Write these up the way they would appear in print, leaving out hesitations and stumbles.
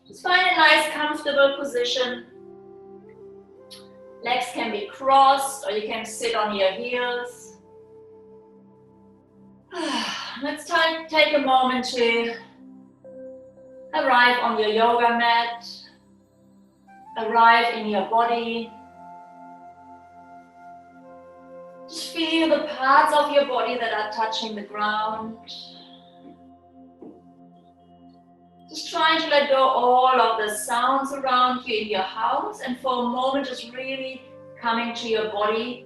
Just find a nice comfortable position. Legs can be crossed or you can sit on your heels. Let's take a moment to arrive on your yoga mat. Arrive in your body. Just feel the parts of your body that are touching the ground. Just trying to let go all of the sounds around you in your house, and for a moment just really coming to your body,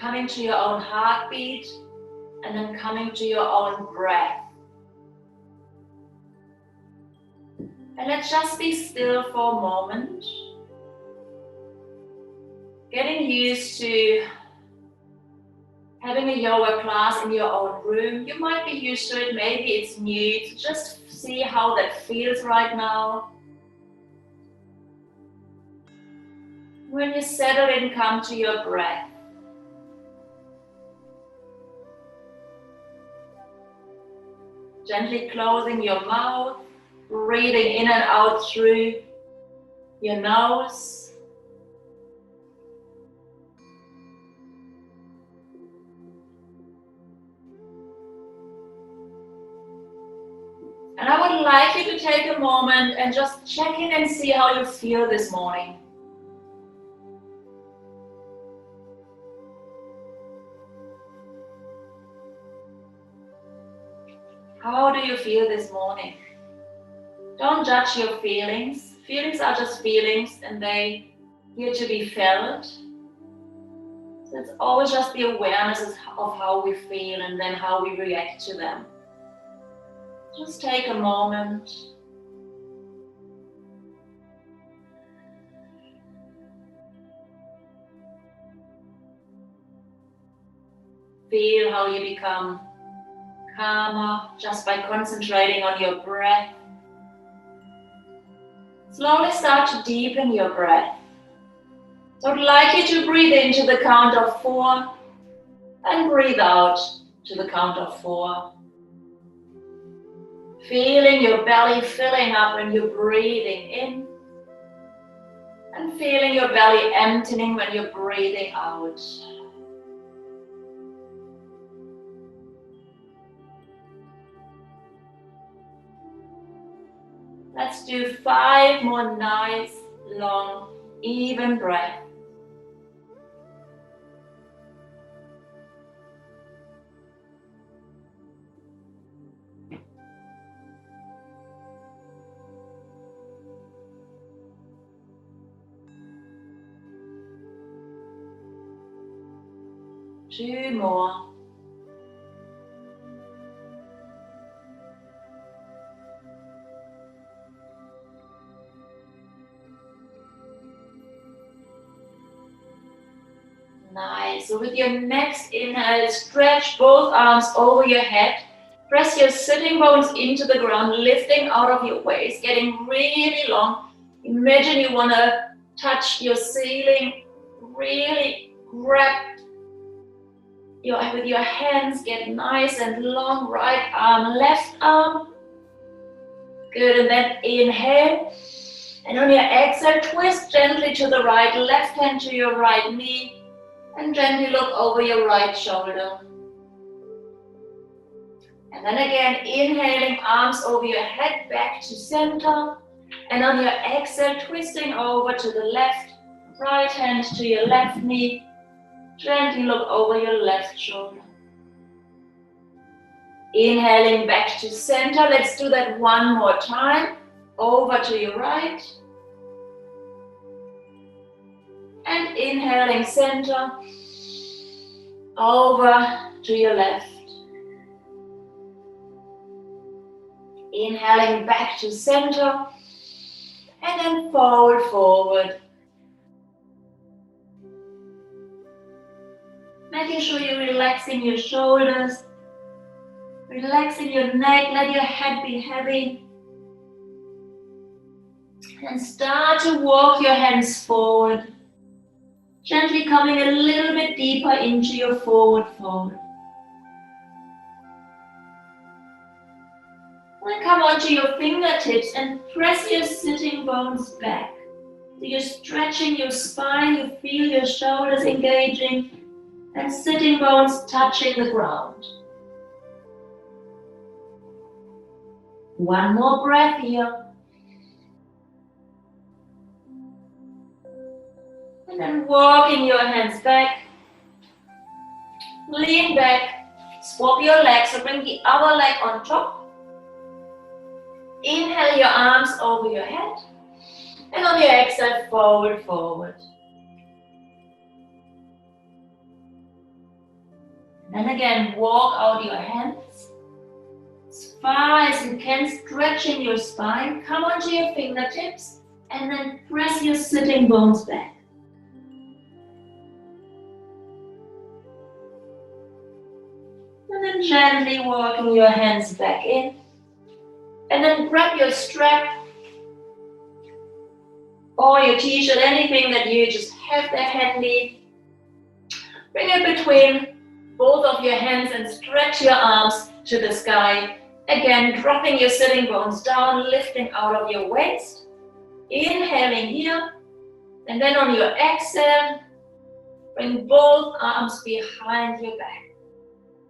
coming to your own heartbeat, and then coming to your own breath. And let's just be still for a moment. Getting used to having a yoga class in your own room. You might be used to it, maybe it's new. So just see how that feels right now. When you settle in, come to your breath. Gently closing your mouth, breathing in and out through your nose. And I would like you to take a moment and just check in and see how you feel this morning. How do you feel this morning? Don't judge your feelings. Feelings are just feelings and they're here to be felt. So it's always just the awareness of how we feel and then how we react to them. Just take a moment. Feel how you become calmer just by concentrating on your breath. Slowly start to deepen your breath. So I'd like you to breathe into the count of 4 and breathe out to the count of 4. Feeling your belly filling up when you're breathing in, and feeling your belly emptying when you're breathing out. Let's do 5 more nice, long, even breaths. Two more. Nice. So with your next inhale, stretch both arms over your head. Press your sitting bones into the ground, lifting out of your waist, getting really long. Imagine you want to touch your ceiling. Really grab with your hands, get nice and long. Right arm, left arm. Good, and then inhale. And on your exhale, twist gently to the right, left hand to your right knee. And gently look over your right shoulder. And then again, inhaling, arms over your head, back to center. And on your exhale, twisting over to the left, right hand to your left knee. Gently look over your left shoulder. Inhaling back to center. Let's do that one more time. Over to your right. And inhaling center. Over to your left. Inhaling back to center. And then forward. Making sure you're relaxing your shoulders, relaxing your neck, let your head be heavy. And start to walk your hands forward, gently coming a little bit deeper into your forward fold. Then come on onto your fingertips and press your sitting bones back. So you're stretching your spine, you feel your shoulders engaging and sitting bones touching the ground. One more breath here. And then walking your hands back. Lean back. Swap your legs, so bring the other leg on top. Inhale your arms over your head. And on your exhale, forward, forward. And then again, walk out your hands. As far as you can, stretching your spine. Come onto your fingertips. And then press your sitting bones back. And then gently walking your hands back in. And then grab your strap or your t-shirt, anything that you just have there handy. Bring it between both of your hands and stretch your arms to the sky. Again, dropping your sitting bones down, lifting out of your waist. Inhaling here. And then on your exhale, bring both arms behind your back.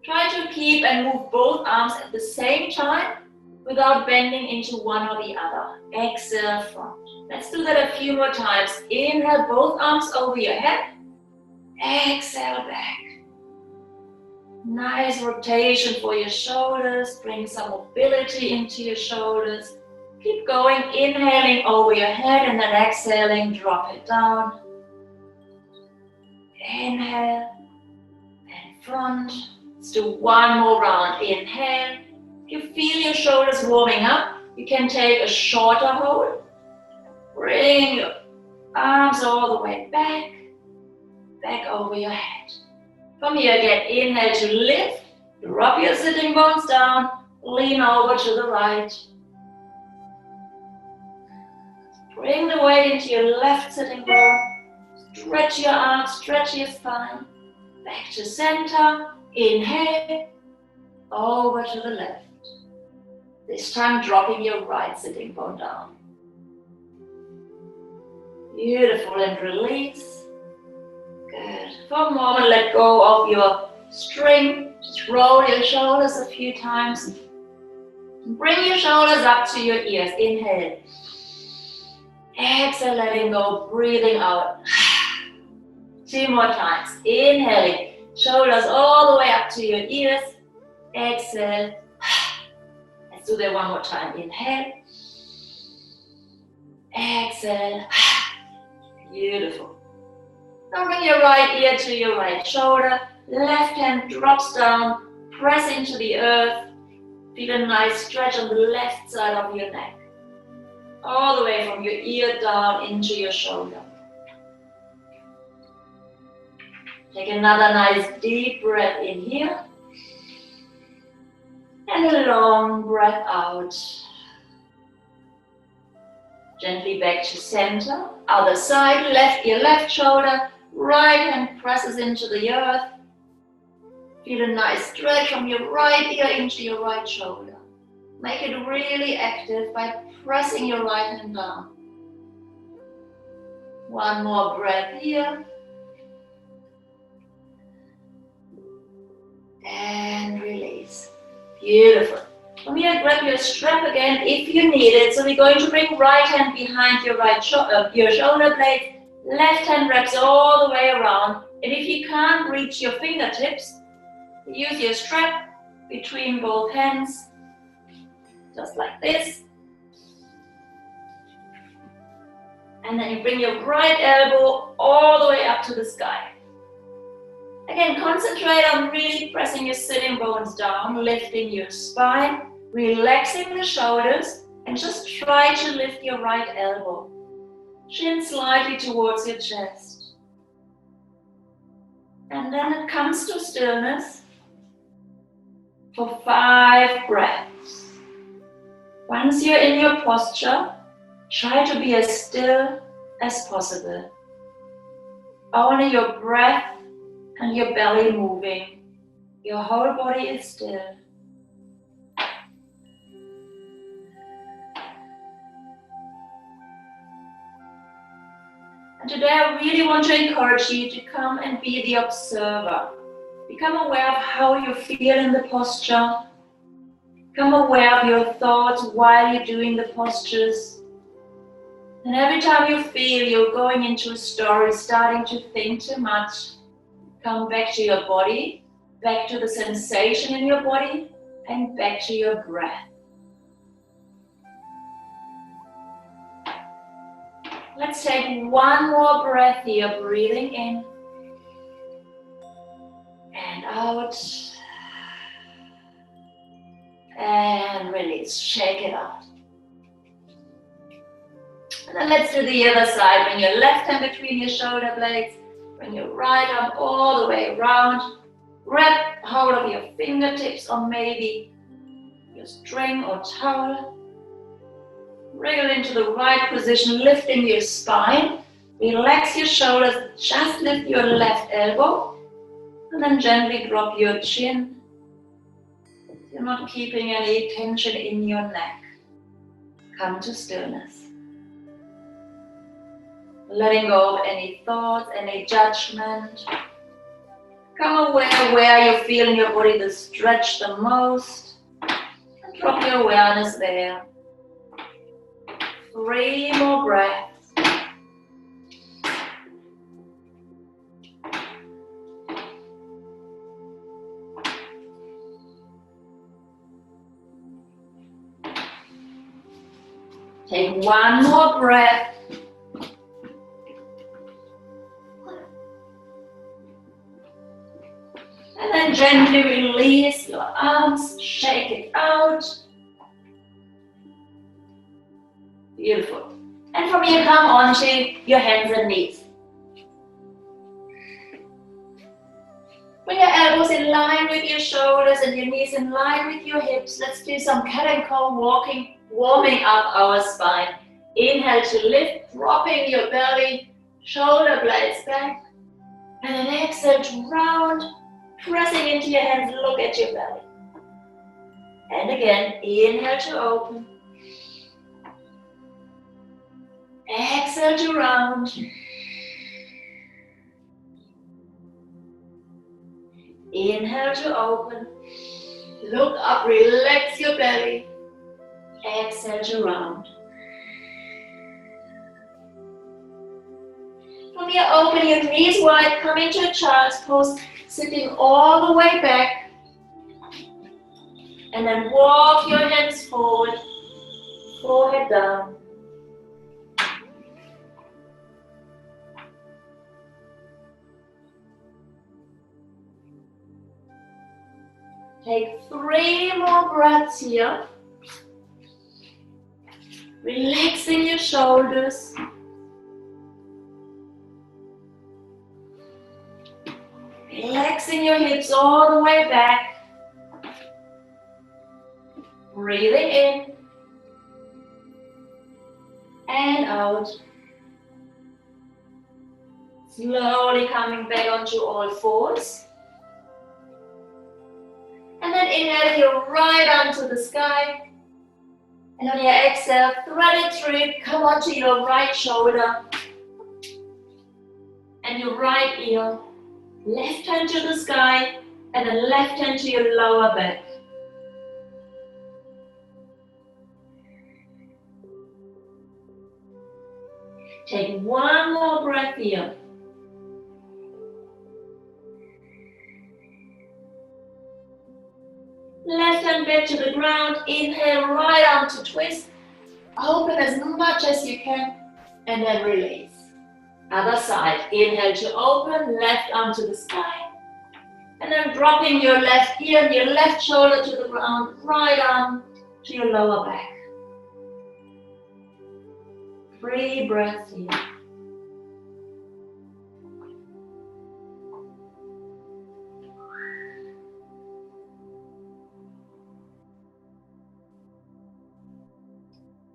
Try to keep and move both arms at the same time without bending into one or the other. Exhale, front. Let's do that a few more times. Inhale, both arms over your head. Exhale, back. Nice rotation for your shoulders. Bring some mobility into your shoulders. Keep going, inhaling over your head and then exhaling, drop it down. Inhale and front. Let's do one more round. Inhale. If you feel your shoulders warming up, you can take a shorter hold. Bring your arms all the way back over your head. From here again, inhale to lift, drop your sitting bones down, lean over to the right. Bring the weight into your left sitting bone, stretch your arms, stretch your spine, back to center, inhale, over to the left. This time dropping your right sitting bone down. Beautiful, and release. Good. For a moment, let go of your string. Just roll your shoulders a few times. Bring your shoulders up to your ears. Inhale. Exhale, letting go, breathing out. 2 more times. Inhaling. Shoulders all the way up to your ears. Exhale. Let's do that one more time. Inhale. Exhale. Beautiful. Now bring your right ear to your right shoulder. Left hand drops down. Press into the earth. Feel a nice stretch on the left side of your neck. All the way from your ear down into your shoulder. Take another nice deep breath in here. And a long breath out. Gently back to center. Other side, left ear, left shoulder. Right hand presses into the earth. Feel a nice stretch from your right ear into your right shoulder. Make it really active by pressing your right hand down. One more breath here. And release. Beautiful. From here, grab your strap again if you need it. So we're going to bring right hand behind your your shoulder blade. Left hand wraps all the way around. And if you can't reach your fingertips, use your strap between both hands. Just like this. And then you bring your right elbow all the way up to the sky. Again, concentrate on really pressing your sitting bones down, lifting your spine, relaxing the shoulders, and just try to lift your right elbow. Chin slightly towards your chest. And then it comes to stillness for 5 breaths. Once you're in your posture, try to be as still as possible. Only your breath and your belly moving. Your whole body is still. And today I really want to encourage you to come and be the observer. Become aware of how you feel in the posture. Become aware of your thoughts while you're doing the postures. And every time you feel you're going into a story, starting to think too much, come back to your body, back to the sensation in your body, and back to your breath. Let's take one more breath here, breathing in and out. And release, shake it out. And then let's do the other side. Bring your left hand between your shoulder blades. Bring your right arm all the way around. Grab hold of your fingertips or maybe your string or towel. Wriggle into the right position, lifting your spine. Relax your shoulders, just lift your left elbow. And then gently drop your chin. You're not keeping any tension in your neck. Come to stillness. Letting go of any thoughts, any judgment. Come aware where you feel in your body the stretch the most. And drop your awareness there. 3 more breaths. Take 1 more breath. And then gently release your arms, shake it out. Beautiful. And from here, come onto your hands and knees. Bring your elbows in line with your shoulders and your knees in line with your hips. Let's do some cat and cow walking, warming up our spine. Inhale to lift, dropping your belly, shoulder blades back. And then exhale to round, pressing into your hands, look at your belly. And again, inhale to open. Exhale to round. Inhale to open. Look up, relax your belly. Exhale to round. From here, open your knees wide, come into a child's pose, sitting all the way back. And then walk your hands forward, forehead down. Take 3 more breaths here. Relaxing your shoulders. Relaxing your hips all the way back. Breathing in and out. Slowly coming back onto all fours. And then inhale your right arm to the sky. And on your exhale, thread it through, come onto your right shoulder and your right ear. Left hand to the sky and then left hand to your lower back. Take 1 more breath here. Left hand back to the ground, inhale, right arm to twist. Open as much as you can and then release. Other side, inhale to open, left arm to the sky. And then dropping your left ear and your left shoulder to the ground, right arm to your lower back. 3 breaths here.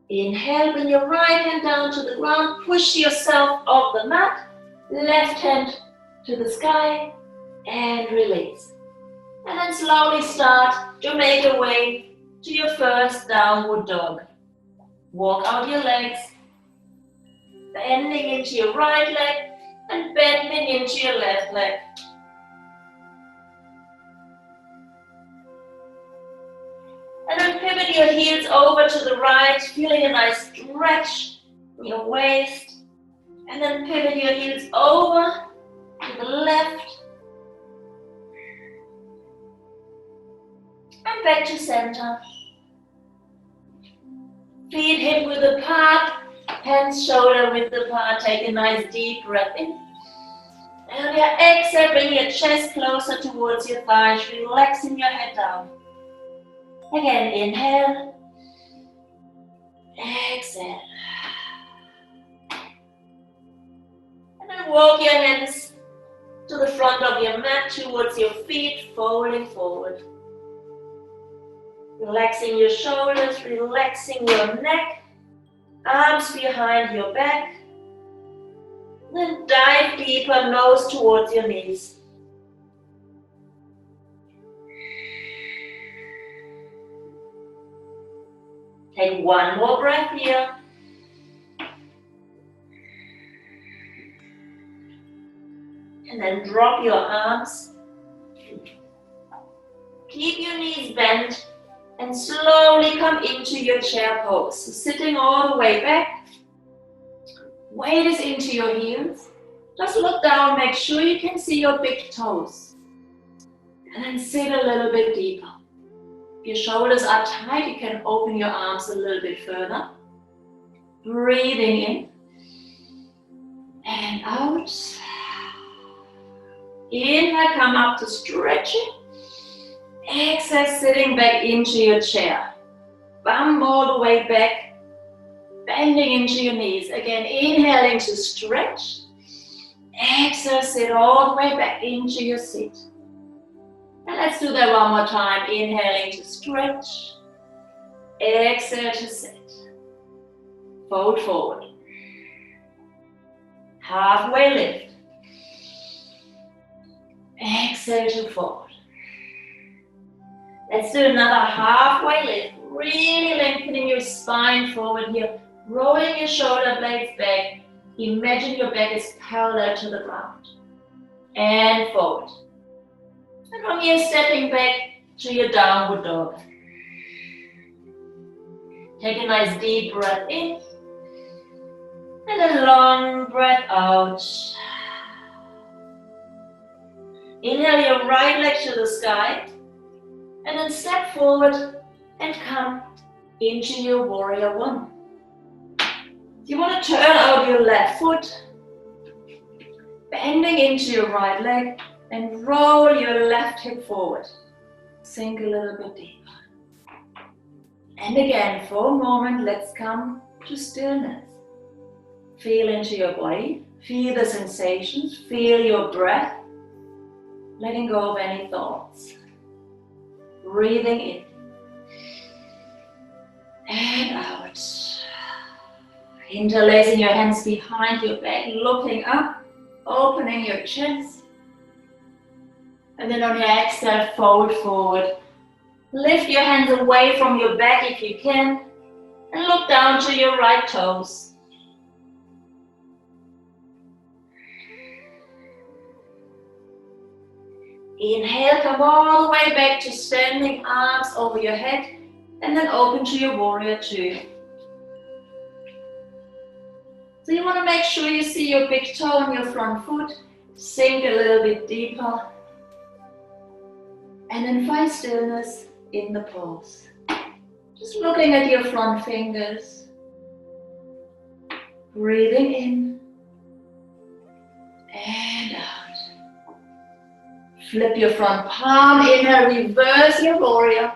Inhale, bring your right hand down to the ground, push yourself off the mat, left hand to the sky, and release. And then slowly start to make your way to your first downward dog. Walk out your legs, Bending into your right leg and bending into your left leg. And then pivot your heels over to the right, feeling a nice stretch in your waist. And then pivot your heels over to the left. And back to center. Feet hip width apart, hands shoulder width apart. Take a nice deep breath in. And on your exhale, bring your chest closer towards your thighs, relaxing your head down. Again, inhale, exhale. And then walk your hands to the front of your mat, towards your feet, folding forward. Relaxing your shoulders, relaxing your neck, arms behind your back. Then dive deeper, nose towards your knees. Take one more breath here. And then drop your arms. Keep your knees bent and slowly come into your chair pose. So sitting all the way back. Weight is into your heels. Just look down, make sure you can see your big toes. And then sit a little bit deeper. If your shoulders are tight, you can open your arms a little bit further. Breathing in and out. Inhale, come up to stretching. Exhale, sitting back into your chair. Bum all the way back, bending into your knees. Again, inhaling to stretch. Exhale, sit all the way back into your seat. And let's do that one more time. Inhaling to stretch. Exhale to sit. Fold forward. Halfway lift. Exhale to fold. Let's do another halfway lift. Really lengthening your spine forward here. Rolling your shoulder blades back. Imagine your back is parallel to the ground. And forward. And from here, stepping back to your downward dog. Take a nice deep breath in. And a long breath out. Inhale your right leg to the sky. And then step forward and come into your warrior one. You want to turn out your left foot, bending into your right leg, and roll your left hip forward. Sink a little bit deeper. And again, for a moment, let's come to stillness. Feel into your body, feel the sensations, feel your breath, letting go of any thoughts. Breathing in and out. Interlacing your hands behind your back, looking up, opening your chest. And then on your exhale, fold forward. Lift your hands away from your back if you can, and look down to your right toes. Inhale, come all the way back to standing, arms over your head, and then open to your warrior two. So you want to make sure you see your big toe on your front foot, sink a little bit deeper, and then find stillness in the pose. Just looking at your front fingers, breathing in and out. Flip your front palm, inhale, reverse your warrior.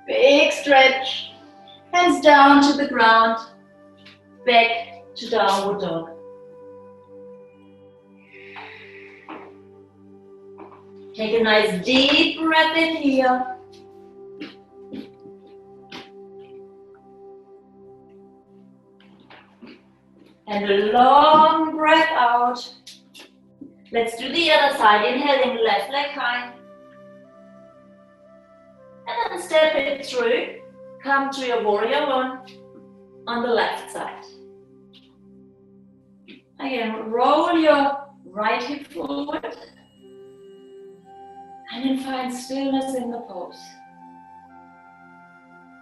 Big stretch, hands down to the ground, back to downward dog. Take a nice deep breath in here. And a long breath out. Let's do the other side. Inhaling left leg high. And then step it through. Come to your warrior one on the left side. Again, roll your right hip forward. And then find stillness in the pose.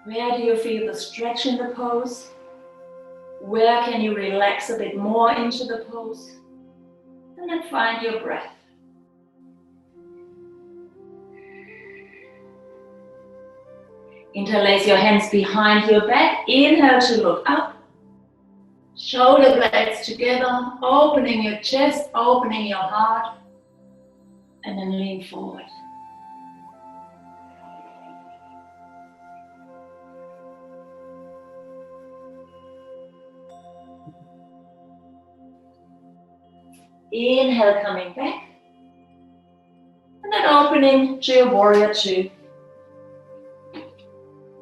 Where do you feel the stretch in the pose? Where can you relax a bit more into the pose? And then find your breath. Interlace your hands behind your back. Inhale to look up. Shoulder blades together, opening your chest, opening your heart. And then lean forward. Inhale, coming back. And then opening to your warrior two.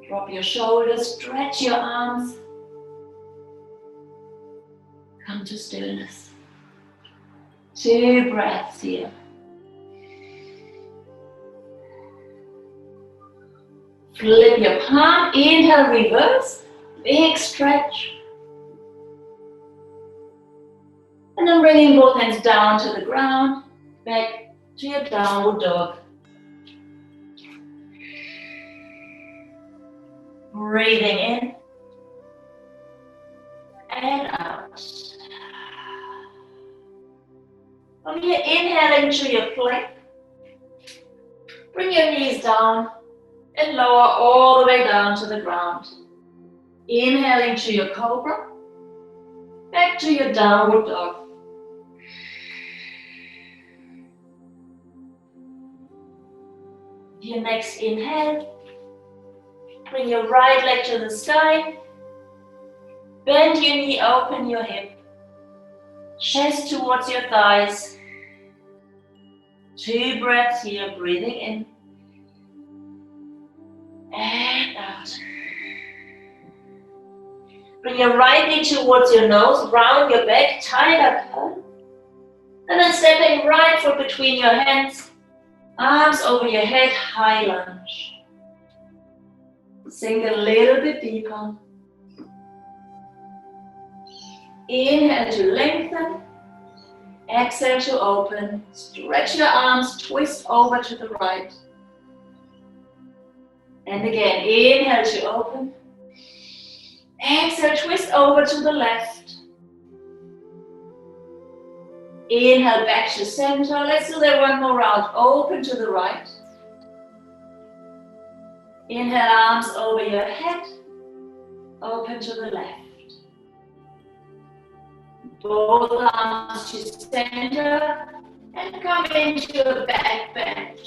Drop your shoulders, stretch your arms. Come to stillness. 2 breaths here. Flip your palm, inhale, reverse, big stretch. And then bringing both hands down to the ground, back to your downward dog. Breathing in and out. From here, inhaling to your plank. Bring your knees down and lower all the way down to the ground. Inhaling to your cobra. Back to your downward dog. Your next inhale. Bring your right leg to the sky. Bend your knee, open your hip. Chest towards your thighs. 2 breaths here, breathing in. And out. Bring your right knee towards your nose, round your back, tiger curl. And then stepping right foot between your hands, arms over your head, high lunge. Sink a little bit deeper. Inhale to lengthen. Exhale to open. Stretch your arms, twist over to the right. And again, inhale to open. Exhale, twist over to the left. Inhale back to center. Let's do that one more round. Open to the right. Inhale, arms over your head. Open to the left. Both arms to center and come into a back bend.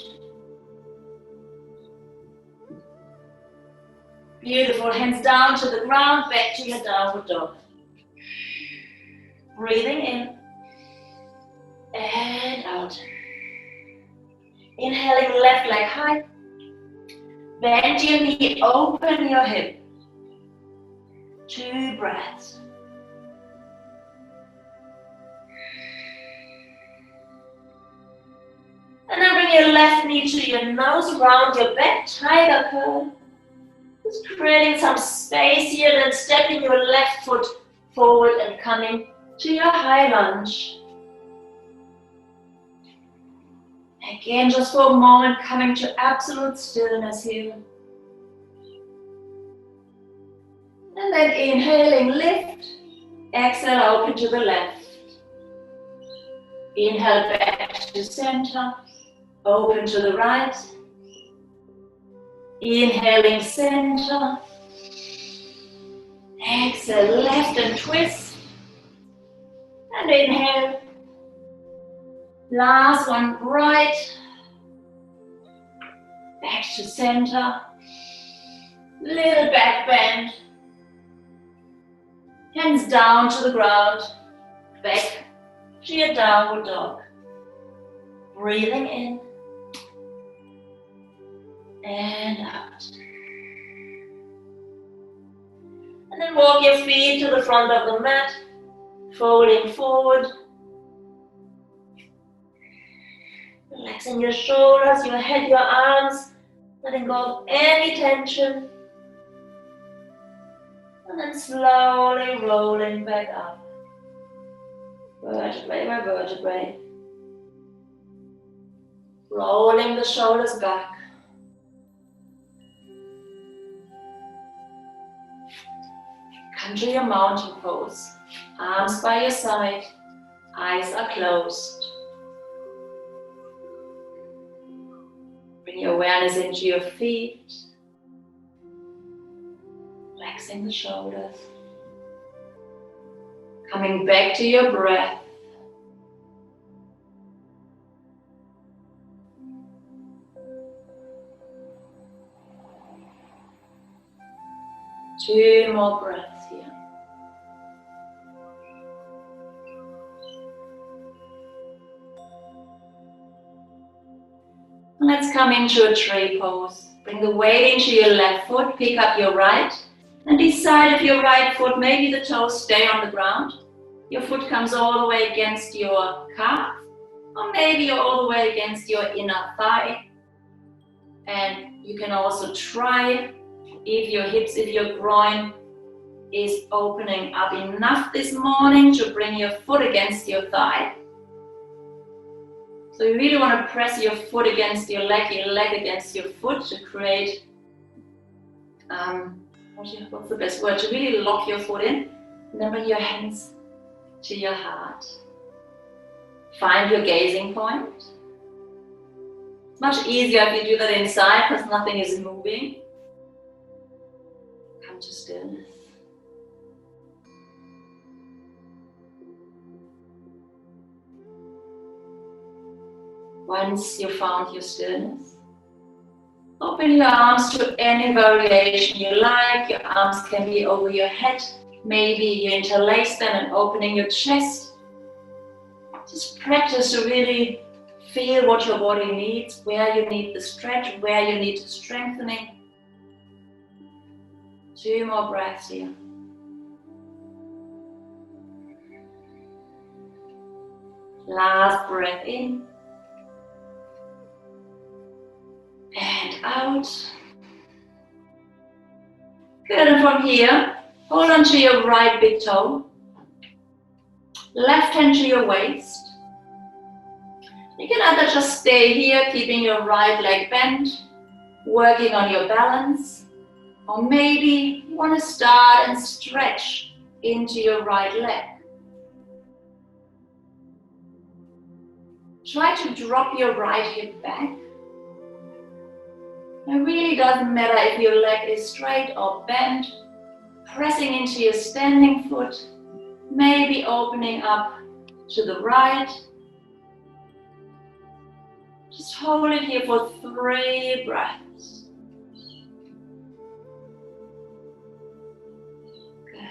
Beautiful. Hands down to the ground, back to your downward dog. Breathing in and out. Inhaling, left leg high. Bend your knee, open your hip. 2 breaths. And then bring your left knee to your nose, round your back, tiger curl. Just creating some space here, then stepping your left foot forward and coming to your high lunge. Again, just for a moment, coming to absolute stillness here. And then inhaling, lift. Exhale, open to the left. Inhale back to center. Open to the right. Inhaling, center. Exhale, left and twist. And inhale. Last one, right. Back to center. Little back bend. Hands down to the ground. Back to your downward dog. Breathing in. And out. And then walk your feet to the front of the mat, folding forward. Relaxing your shoulders, your head, your arms, letting go of any tension. And then slowly rolling back up. vertebrae by vertebrae. Rolling the shoulders back. Come to your mountain pose. Arms by your side. Eyes are closed. Bring your awareness into your feet. Relaxing the shoulders. Coming back to your breath. Two more breaths here. Let's come into a tree pose. Bring the weight into your left foot, pick up your right, and decide if your right foot, maybe the toes stay on the ground. Your foot comes all the way against your calf, or maybe you're all the way against your inner thigh. And you can also try if your hips, if your groin is opening up enough this morning to bring your foot against your thigh. So you really want to press your foot against your leg against your foot to create, what's the best word, to really lock your foot in. And then bring your hands to your heart. Find your gazing point. It's much easier if you do that inside because nothing is moving. Come to stillness. Once you found your stillness, open your arms to any variation you like. Your arms can be over your head. Maybe you interlace them and opening your chest. Just practice to really feel what your body needs, where you need the stretch, where you need strengthening. Two more breaths here. Last breath in. And out. Good, and from here, hold on to your right big toe. Left hand to your waist. You can either just stay here, keeping your right leg bent, working on your balance, or maybe you want to start and stretch into your right leg. Try to drop your right hip back. It really doesn't matter if your leg is straight or bent. Pressing into your standing foot, maybe opening up to the right. Just hold it here for 3 breaths. Good.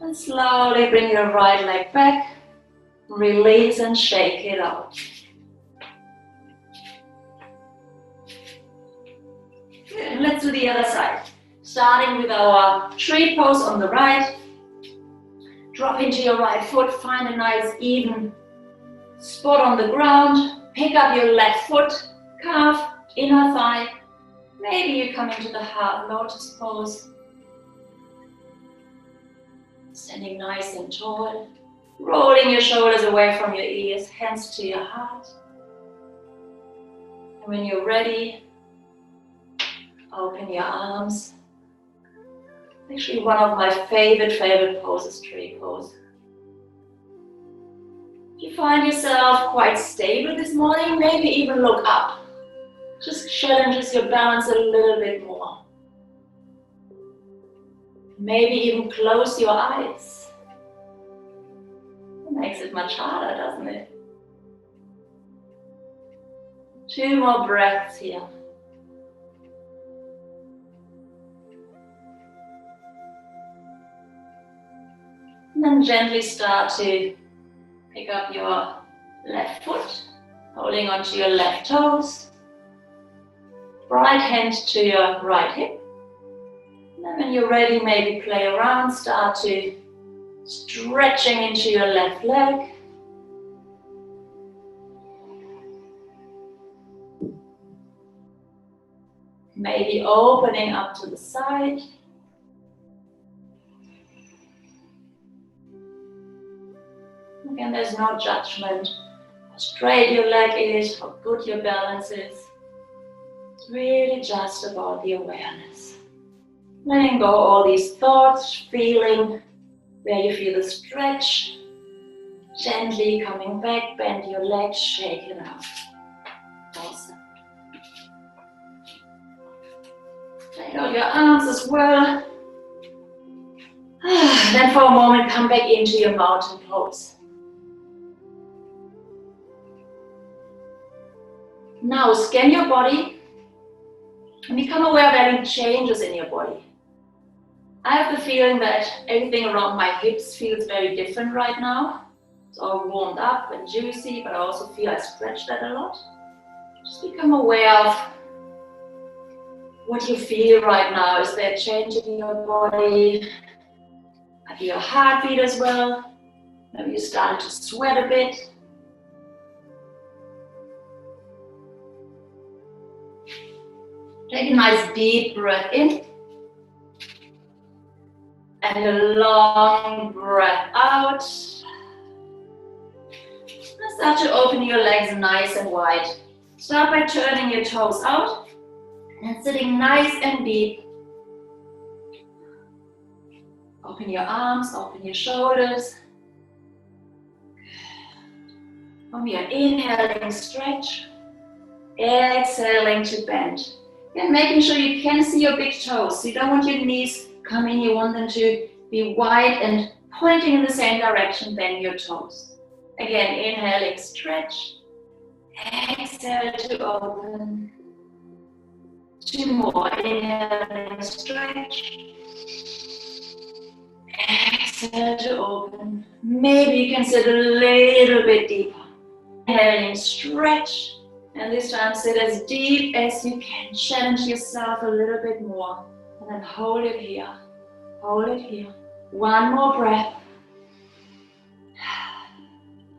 And slowly bring your right leg back. Release and shake it out. Good. Let's do the other side. Starting with our tree pose on the right. Drop into your right foot. Find a nice even spot on the ground. Pick up your left foot, calf, inner thigh. Maybe you come into the half lotus pose. Standing nice and tall. Rolling your shoulders away from your ears, hands to your heart. And when you're ready, open your arms. Actually, one of my favorite poses, tree pose. If you find yourself quite stable this morning, maybe even look up. Just challenges your balance a little bit more. Maybe even close your eyes. It makes it much harder, doesn't it? 2 more breaths here. And then gently start to pick up your left foot, holding onto your left toes. Right hand to your right hip. And then when you're ready, maybe play around, start to stretching into your left leg. Maybe opening up to the side. Again, there's no judgment. How straight your leg is, how good your balance is. It's really just about the awareness. Letting go all these thoughts, feeling where you feel the stretch. Gently coming back, bend your legs, shake it out. Awesome. Take out your arms as well. Then for a moment, come back into your mountain pose. Now scan your body and become aware of any changes in your body. I have the feeling that everything around my hips feels very different right now. It's all warmed up and juicy, but I also feel I stretch that a lot. Just become aware of what you feel right now. Is there a change in your body? I feel your heartbeat as well. Maybe you started to sweat a bit. Take a nice deep breath in. And a long breath out. And start to open your legs nice and wide. Start by turning your toes out and sitting nice and deep. Open your arms, open your shoulders. From your inhaling, stretch. Exhaling to bend. And making sure you can see your big toes. So you don't want your knees coming, you want them to be wide and pointing in the same direction. Bend your toes. Again, inhaling, stretch. Exhale to open. Two more. Inhaling, stretch. Exhale to open. Maybe you can sit a little bit deeper. Inhaling, stretch. And this time sit as deep as you can. Challenge yourself a little bit more. And then hold it here. Hold it here. One more breath.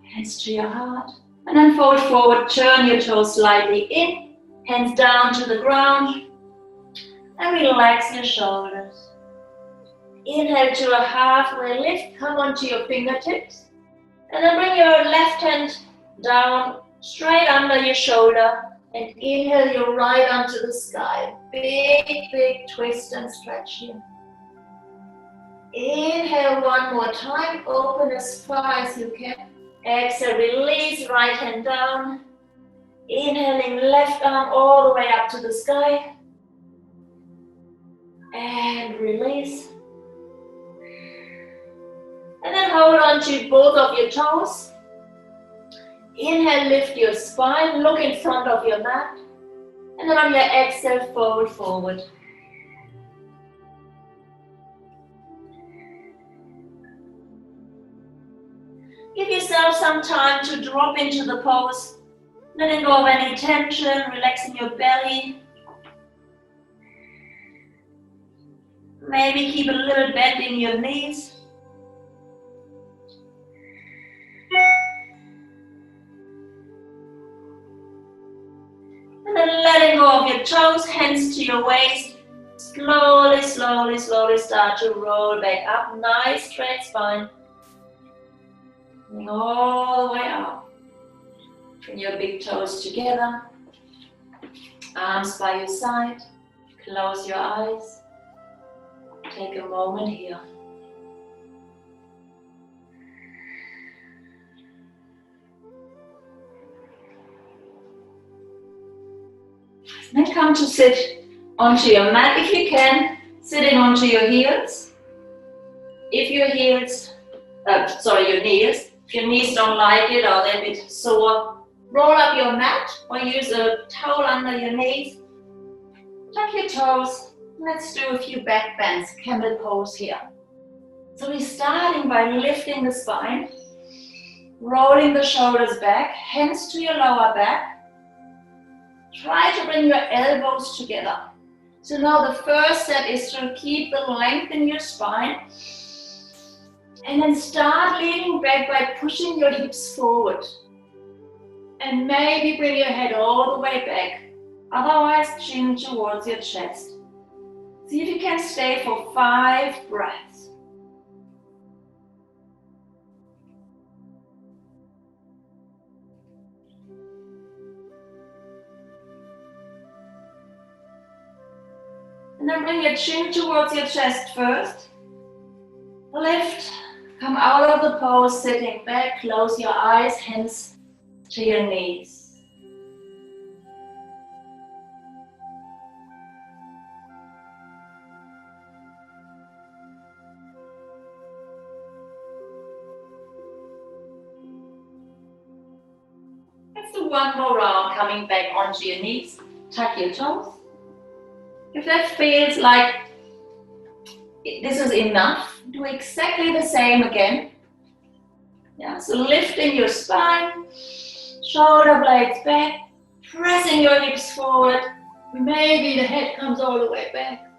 Hands to your heart. And then fold forward. Turn your toes slightly in. Hands down to the ground. And relax your shoulders. Inhale to a halfway lift. Come onto your fingertips. And then bring your left hand down straight under your shoulder. And inhale your right arm to the sky. Big, big twist and stretch here. Inhale one more time. Open as far as you can. Exhale, release, right hand down. Inhaling left arm all the way up to the sky. And release. And then hold on to both of your toes. Inhale, lift your spine, look in front of your mat. And then on your exhale, fold forward. Give yourself some time to drop into the pose. Letting go of any tension, relaxing your belly. Maybe keep a little bend in your knees. And then letting go of your toes, hands to your waist. Slowly, slowly, slowly start to roll back up. Nice straight spine. All the way up. Bring your big toes together. Arms by your side. Close your eyes. Take a moment here. Then come to sit onto your mat if you can, sitting onto your heels. If your knees, if your knees don't like it or they're a bit sore, roll up your mat or use a towel under your knees. Tuck your toes. Let's do a few back bends, camel pose here. So we're starting by lifting the spine, rolling the shoulders back, hands to your lower back. Try to bring your elbows together. So now the first step is to keep the length in your spine. And then start leaning back by pushing your hips forward. And maybe bring your head all the way back. Otherwise, chin towards your chest. See if you can stay for 5 breaths. And then bring your chin towards your chest first. Lift, come out of the pose, sitting back, close your eyes, hands to your knees. Let's do one more round, coming back onto your knees. Tuck your toes. If that feels like this is enough, do exactly the same again. Yeah, so lifting your spine, shoulder blades back, pressing your hips forward. Maybe the head comes all the way back.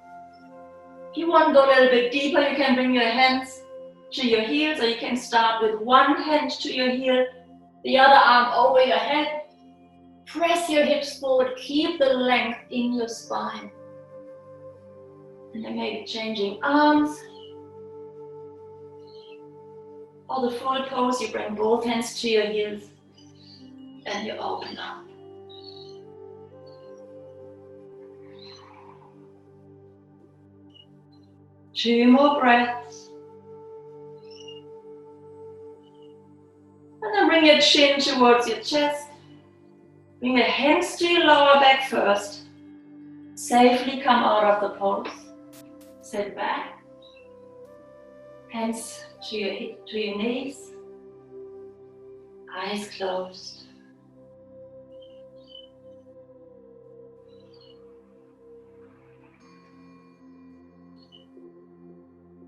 If you want to go a little bit deeper, you can bring your hands to your heels, or you can start with one hand to your heel, the other arm over your head. Press your hips forward, keep the length in your spine. And then maybe changing arms. Or the full pose, you bring both hands to your heels and you open up. Two more breaths. And then bring your chin towards your chest. Bring your hands to your lower back first. Safely come out of the pose. Sit back. Hands to your knees. Eyes closed.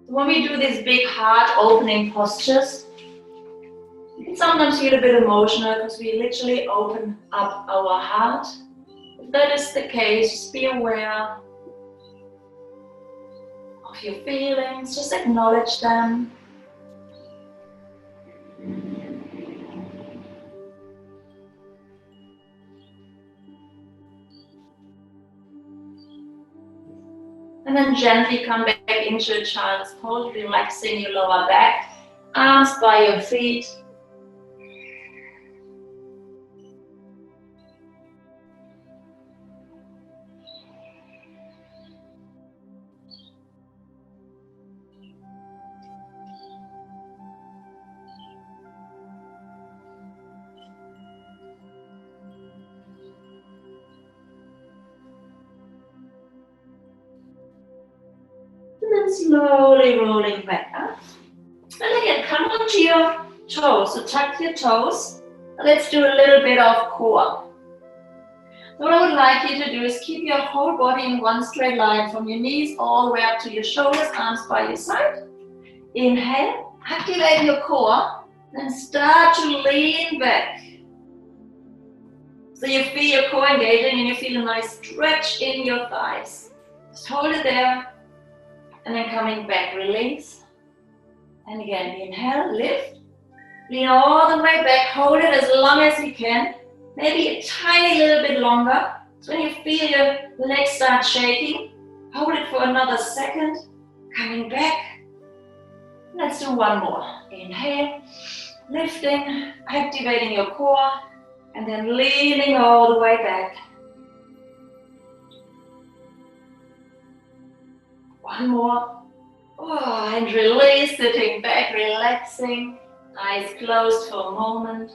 When we do these big heart opening postures, you can sometimes feel a bit emotional because we literally open up our heart. If that is the case, just be aware of your feelings, just acknowledge them. And then gently come back into a child's pose, relaxing your lower back, arms by your feet. And then slowly rolling back up. And again, come onto your toes. So tuck your toes. Let's do a little bit of core. What I would like you to do is keep your whole body in one straight line from your knees all the way up to your shoulders, arms by your side. Inhale, activate your core, then start to lean back. So you feel your core engaging and you feel a nice stretch in your thighs. Just hold it there. And then coming back, release. And again, inhale, lift. Lean all the way back, hold it as long as you can. Maybe a tiny little bit longer. So when you feel your legs start shaking, hold it for another second. Coming back. Let's do one more. Inhale, lifting, activating your core, and then leaning all the way back. One more. Oh, and release, sitting back, relaxing, eyes closed for a moment.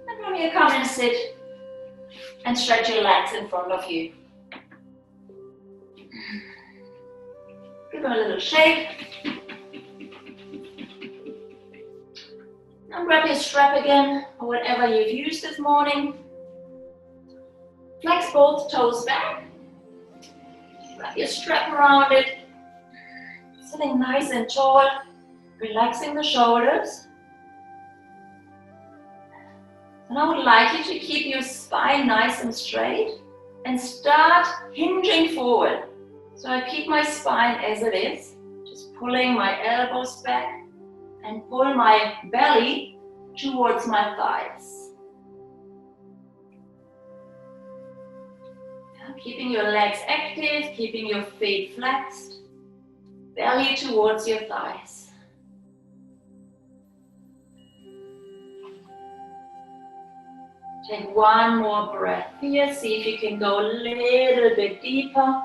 And from here, come and sit and stretch your legs in front of you. Give them a little shake. Now grab your strap again, or whatever you've used this morning. Flex both toes back. Wrap your strap around it. Sitting nice and tall, relaxing the shoulders. And I would like you to keep your spine nice and straight and start hinging forward. So I keep my spine as it is, just pulling my elbows back and pull my belly towards my thighs. Keeping your legs active, keeping your feet flexed. belly towards your thighs. Take one more breath here. See if you can go a little bit deeper.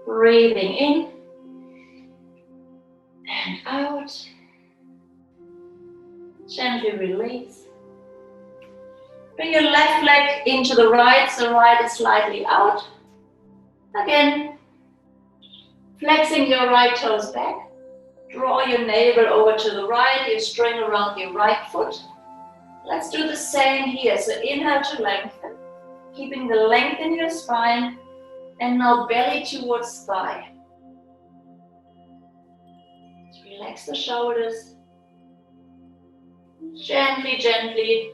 Breathing in and out. Gently release. Bring your left leg into the right, so right is slightly out. Again, flexing your right toes back. Draw your navel over to the right, your string around your right foot. Let's do the same here. So inhale to lengthen, keeping the length in your spine, and now belly towards thigh. Relax the shoulders. Gently, gently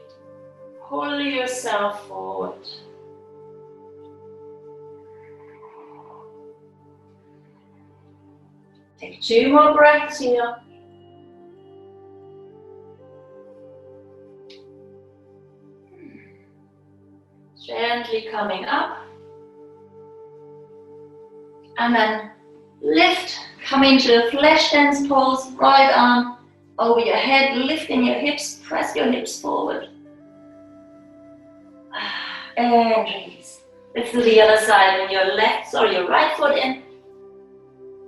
pull yourself forward. Take 2 more breaths here. Gently coming up. And then lift, come into a flash dance pose, right arm over your head, lifting your hips, press your hips forward. And release. Let's do the other side on your left or your right foot in.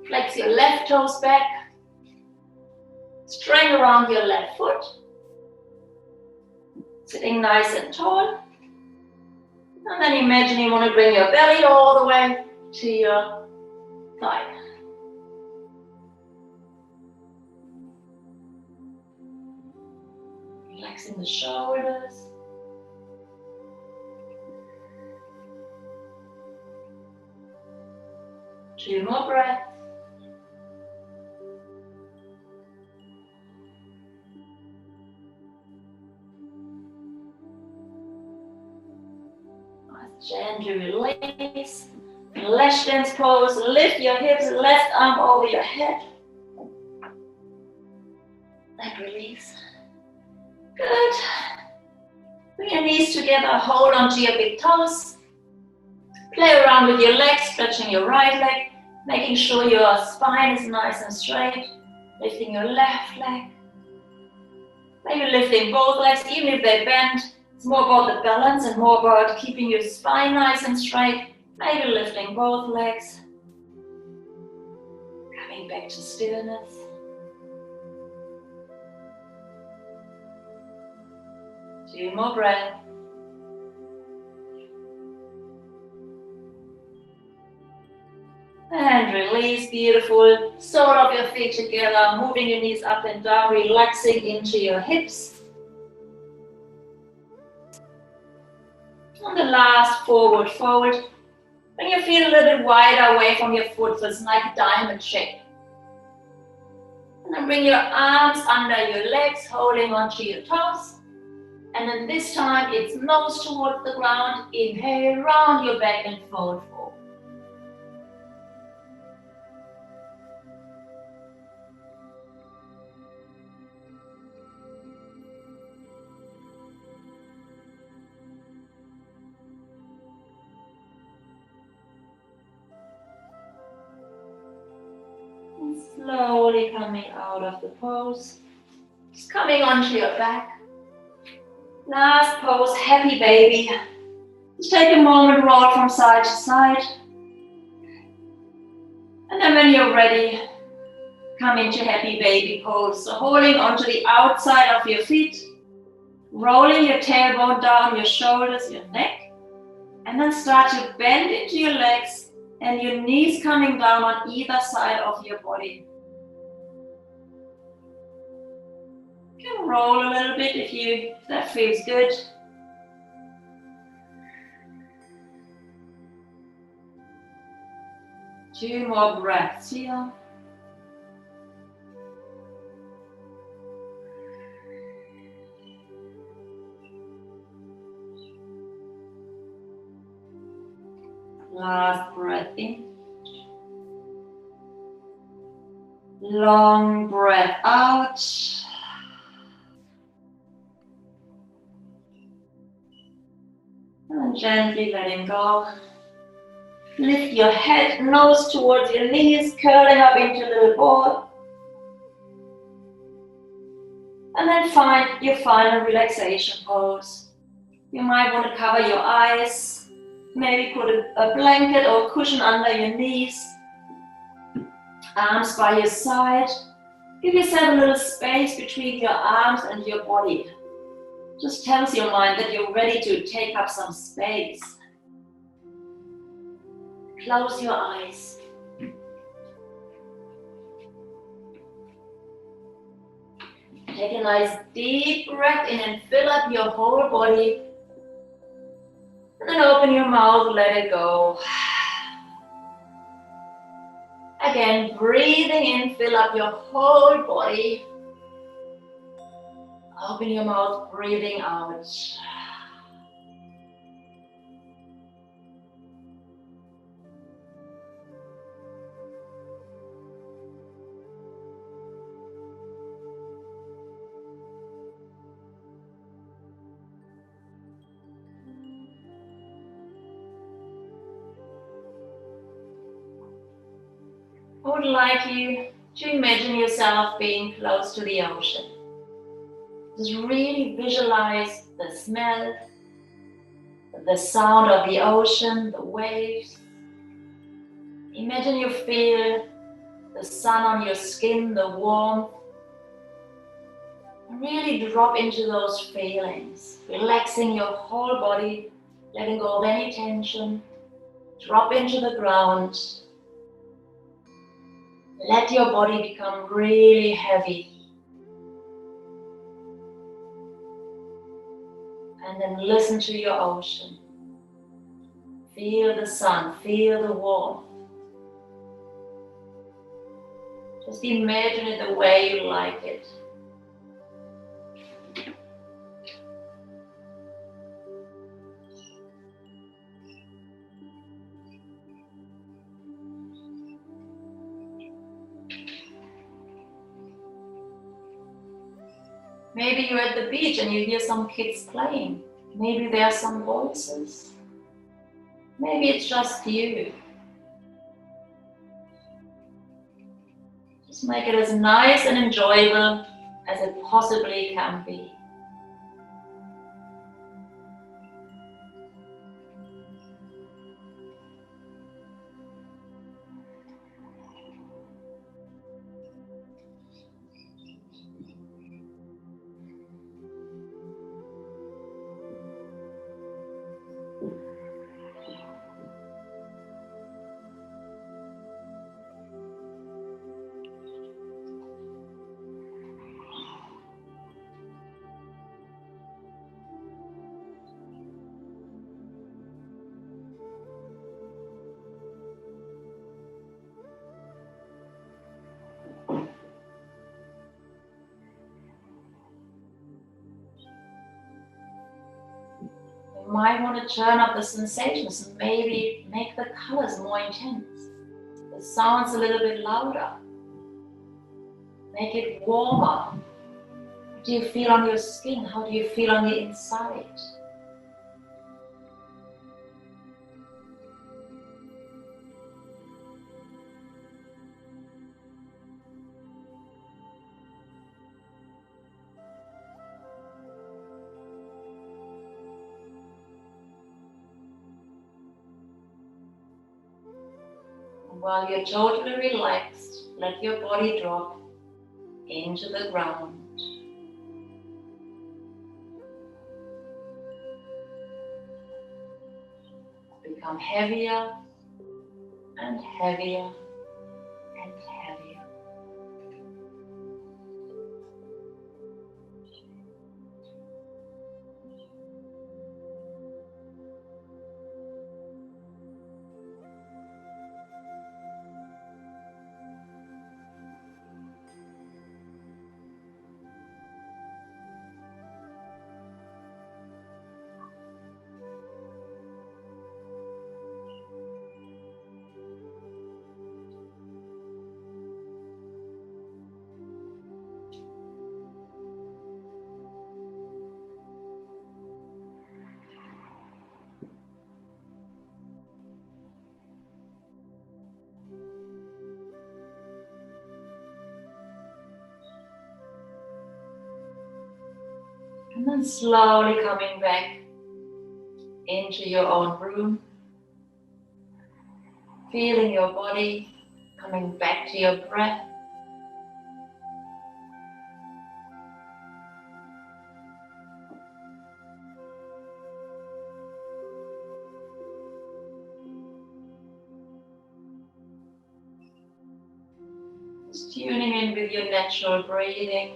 Flex your left toes back. String around your left foot. Sitting nice and tall. And then imagine you want to bring your belly all the way to your thigh. Relaxing the shoulders. Two more breaths. Gently release. Flash dance pose. Lift your hips, left arm over your head. And release. Good. Bring your knees together. Hold onto your big toes. Play around with your legs, stretching your right leg, making sure your spine is nice and straight. Lifting your left leg. Maybe lifting both legs, even if they bend. It's more about the balance and more about keeping your spine nice and straight. Maybe lifting both legs. Coming back to stillness. Two more breaths. And release, beautiful. Sole of your feet together, moving your knees up and down, relaxing into your hips. On the last forward fold, bring your feet a little bit wider away from your foot, so it's like a diamond shape. And then bring your arms under your legs, holding onto your toes. And then this time, it's nose towards the ground. Inhale, round your back and fold forward. Slowly coming out of the pose, just coming onto your back. Last pose, happy baby. Just take a moment, roll from side to side. And then when you're ready, come into happy baby pose. So holding onto the outside of your feet, rolling your tailbone down, your shoulders, your neck. And then start to bend into your legs and your knees coming down on either side of your body. You can roll a little bit if that feels good. Two more breaths here. Last breath in. Long breath out. And gently letting go. Lift your head, nose towards your knees, curling up into a little ball. And then find your final relaxation pose. You might want to cover your eyes, maybe put a blanket or cushion under your knees, arms by your side. Give yourself a little space between your arms and your body. Just tells your mind that you're ready to take up some space. Close your eyes. Take a nice deep breath in and fill up your whole body. And then open your mouth, let it go. Again, breathing in, fill up your whole body. Open your mouth, breathing out. I would like you to imagine yourself being close to the ocean. Just really visualize the smell, the sound of the ocean, the waves. Imagine you feel the sun on your skin, the warmth. And really drop into those feelings, relaxing your whole body, letting go of any tension. Drop into the ground. Let your body become really heavy. And then listen to your ocean. Feel the sun, feel the warmth. Just imagine it the way you like it. Maybe you're at the beach and you hear some kids playing. Maybe there are some voices. Maybe it's just you. Just make it as nice and enjoyable as it possibly can be. You might want to turn up the sensations and maybe make the colors more intense. The sounds a little bit louder. Make it warmer. What do you feel on your skin? How do you feel on the inside? While you're totally relaxed, let your body drop into the ground. Become heavier and heavier and heavier. And then slowly coming back into your own room. Feeling your body, coming back to your breath. Just tuning in with your natural breathing.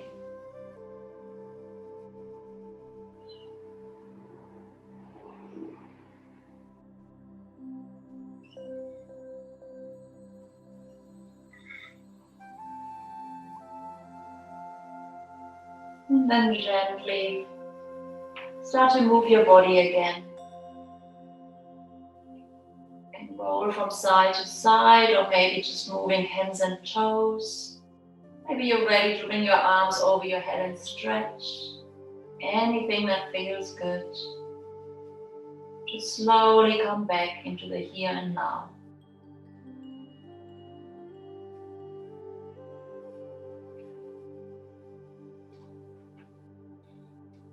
And then gently start to move your body again. You can roll from side to side, or maybe just moving hands and toes. Maybe you're ready to bring your arms over your head and stretch. Anything that feels good. Just slowly come back into the here and now.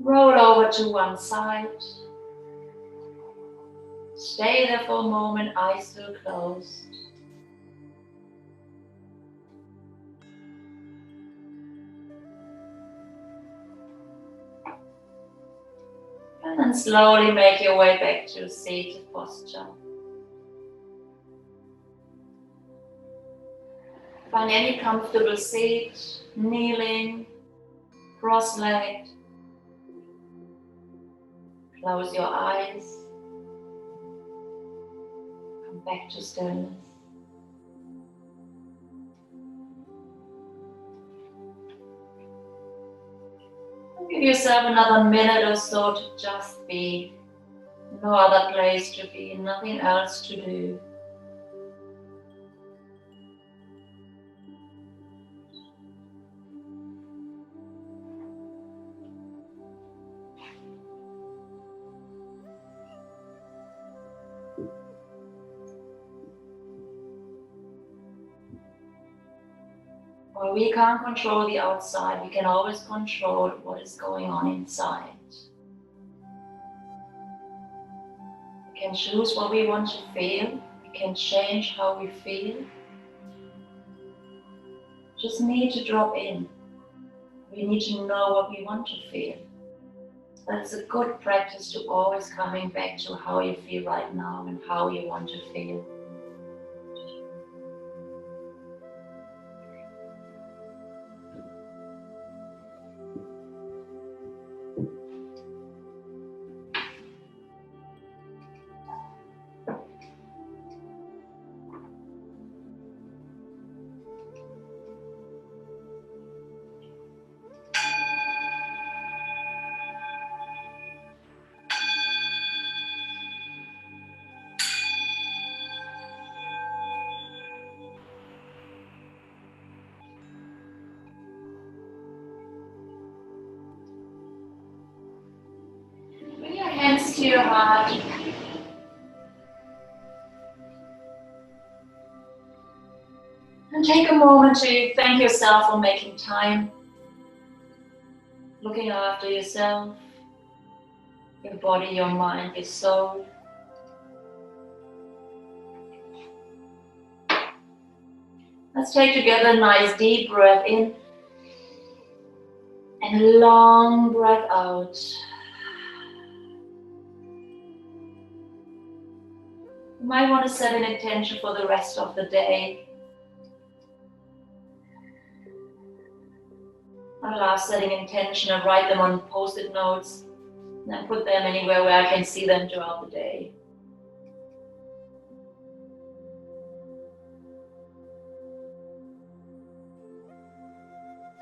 Roll over to one side. Stay there for a moment, eyes still closed. And then slowly make your way back to seated posture. Find any comfortable seat, kneeling, cross-legged. Close your eyes. Come back to stillness. Give yourself another minute or so to just be. No other place to be, nothing else to do. While we can't control the outside, we can always control what is going on inside. We can choose what we want to feel. We can change how we feel. Just need to drop in. We need to know what we want to feel. That's a good practice to always coming back to how you feel right now and how you want to feel. Bring your hands to your heart. And take a moment to thank yourself for making time, looking after yourself, your body, your mind, your soul. Let's take together a nice deep breath in and a long breath out. You might want to set an intention for the rest of the day. I love setting intention and write them on post-it notes and then put them anywhere where I can see them throughout the day.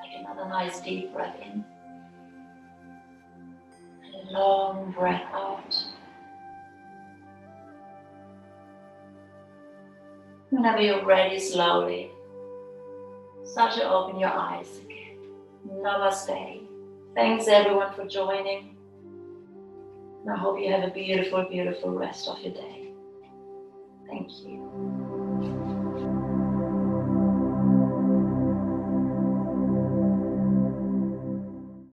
Take another nice deep breath in and a long breath out. Whenever you're ready, slowly start to open your eyes again. Namaste. Thanks everyone for joining. And I hope you have a beautiful, beautiful rest of your day. Thank you.